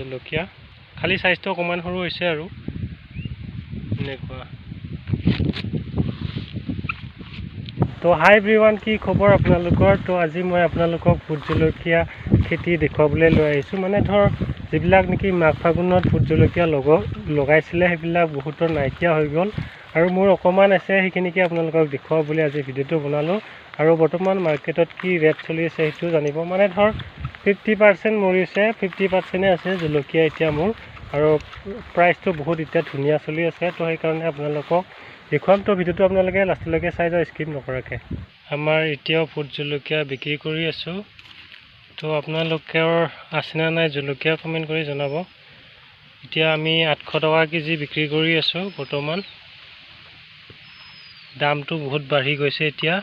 জলকীয়া খালি সাইজটো অকমান সৰু হৈছে আৰু এনেকুৱা তো হাই এভৰিৱান কি খবৰ আপোনালোকৰ তো আজি মই আপোনালোকক ভোট জলকীয়া খেতি দেখুৱাবলৈ লৈ আহিছোঁ মানে ধৰ যিবিলাক নেকি মাঘ ফাগুনত ভোট জলকীয়া লগাইছিলে সেইবিলাক বহুতৰ নাইকিয়া হৈ গ'ল আৰু মোৰ অকমান আছে সেইখিনিকে আপোনালোকক দেখুৱাব বুলি আজি ভিডিঅ'টো বনালোঁ আৰু বৰ্তমান মাৰ্কেটত কি ৰেট চলি আছে সেইটো জানিব মানে ধৰ 50% মৰিছে 50% আছে জলকীয়া এতিয়া মোৰ আৰু প্ৰাইচটো বহুত এতিয়া ধুনীয়া চলি আছে তো সেইকাৰণে আপোনালোকক দেখুৱাম তো ভিডিঅ'টো আপোনালোকে লাষ্টলৈকে চাই যাওক স্কিপ নকৰাকৈ আমাৰ এতিয়াও ভোট জলকীয়া বিক্ৰী কৰি আছোঁ তো আপোনালোকৰ আছেনে নাই জলকীয়া কমেণ্ট কৰি জনাব এতিয়া আমি 800 টকা কেজি বিক্ৰী কৰি আছোঁ বৰ্তমান দামটো বহুত বাঢ়ি গৈছে এতিয়া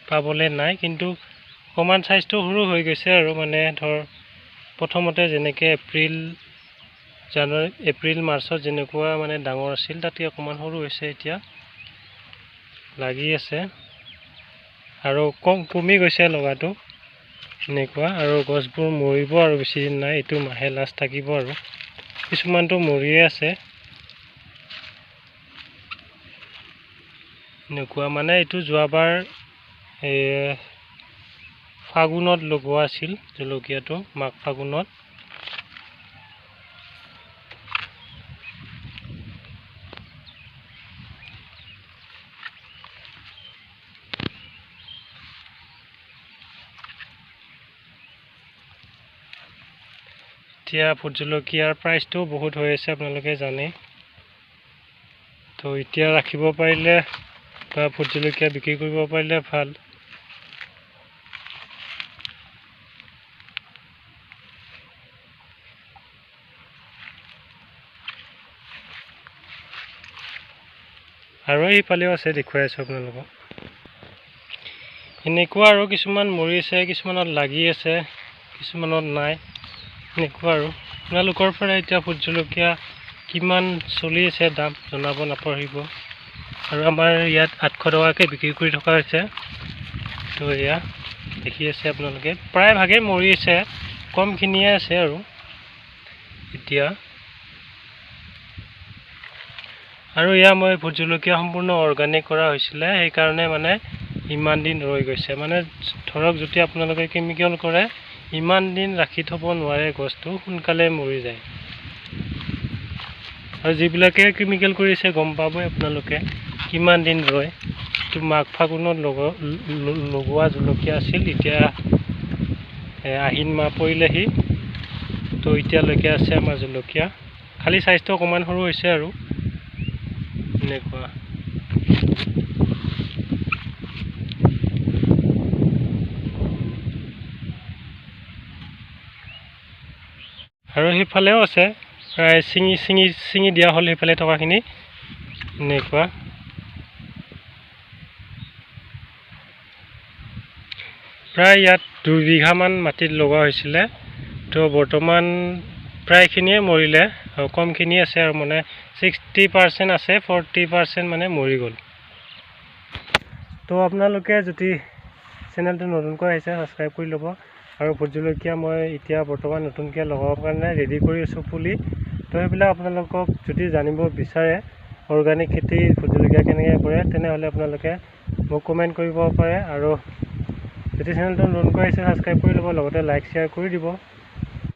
পাবলৈ নাই কিন্তু অকমান সাইজটো সৰু হৈ গৈছে আৰু মানে ধৰ প্ৰথমতে যেনেকৈ এপ্ৰিল মাৰ্চত যেনেকুৱা মানে ডাঙৰ আছিল তাতে অকমান সৰু হৈছে এতিয়া লাগি আছে আৰু কমি গৈছে লগাটো এনেকুৱা আৰু গছবোৰ মৰিব আৰু বেছি দিন নাই এইটো মাহে লাষ্ট থাকিব আৰু কিছুমানটো মৰিয়ে আছে এনেকুৱা মানে এইটো যোৱাবাৰ ফাগুনত লগোৱা আছিল জলকীয়াটো মাঘ ফাগুনত এতিয়া ভোট জলকীয়াৰ প্ৰাইচটো বহুত হৈ আছে আপোনালোকে জানে তো এতিয়া ৰাখিব পাৰিলে বা ভোট জলকীয়া বিক্ৰী কৰিব পাৰিলে ভাল আৰু এইফালেও আছে দেখুৱাই আছোঁ আপোনালোকক এনেকুৱা আৰু কিছুমান মৰিছে কিছুমানত লাগি আছে কিছুমানত নাই এনেকুৱা আৰু আপোনালোকৰ পৰা এতিয়া ভোট জলকীয়া কিমান চলি আছে দাম জনাব নাপাহৰিব আৰু আমাৰ ইয়াত 800 টকাকৈ বিক্ৰী কৰি থকা হৈছে তো এয়া দেখি আছে আপোনালোকে প্ৰায় ভাগে মৰি আছে কমখিনিয়ে আছে আৰু এতিয়া আৰু এয়া মই ভোট জলকীয়া সম্পূৰ্ণ অৰ্গানিক কৰা হৈছিলে সেইকাৰণে মানে ইমান দিন ৰৈ গৈছে মানে ধৰক যদি আপোনালোকে কেমিকেল কৰে ইমান দিন ৰাখি থ'ব নোৱাৰে গছটো সোনকালে মৰি যায় আৰু যিবিলাকে কেমিকেল কৰিছে গম পাবই আপোনালোকে কিমান দিন ৰয় তো মাঘ ফাগুনত লগোৱা জলকীয়া আছিল এতিয়া আহিন মাহ পৰিলেহি তো এতিয়ালৈকে আছে আমাৰ জলকীয়া খালি সাইজটো অকমান সৰু হৈছে আৰু এনেকুৱা আৰু সেইফালেও আছে প্ৰায় ছিঙি দিয়া হ'ল সেইফালে টকাখিনি এনেকুৱা প্ৰায় ইয়াত 2 বিঘামান মাটিত লগোৱা হৈছিলে তো বৰ্তমান প্ৰায়খিনিয়ে মৰিলে আৰু কমখিনি আছে আৰু মানে 60% আছে 40% মানে মৰি গ'ল তো আপোনালোকে যদি চেনেলটো নতুনকৈ আহিছে ছাবস্ক্ৰাইব কৰি ল'ব আৰু ভোট জলকীয়া মই এতিয়া বৰ্তমান নতুনকৈ লগাবৰ কাৰণে ৰেডি কৰি আছোঁ পুলি তো সেইবিলাক আপোনালোকক যদি জানিব বিচাৰে অৰ্গানিক খেতি ভোট জলকীয়া কেনেকৈ কৰে তেনেহ'লে আপোনালোকে মোক কমেণ্ট কৰিব পাৰে আৰু যদি চেনেলটো নতুনকৈ আহিছে ছাবস্ক্ৰাইব কৰি ল'ব লগতে লাইক শ্বেয়াৰ কৰি দিব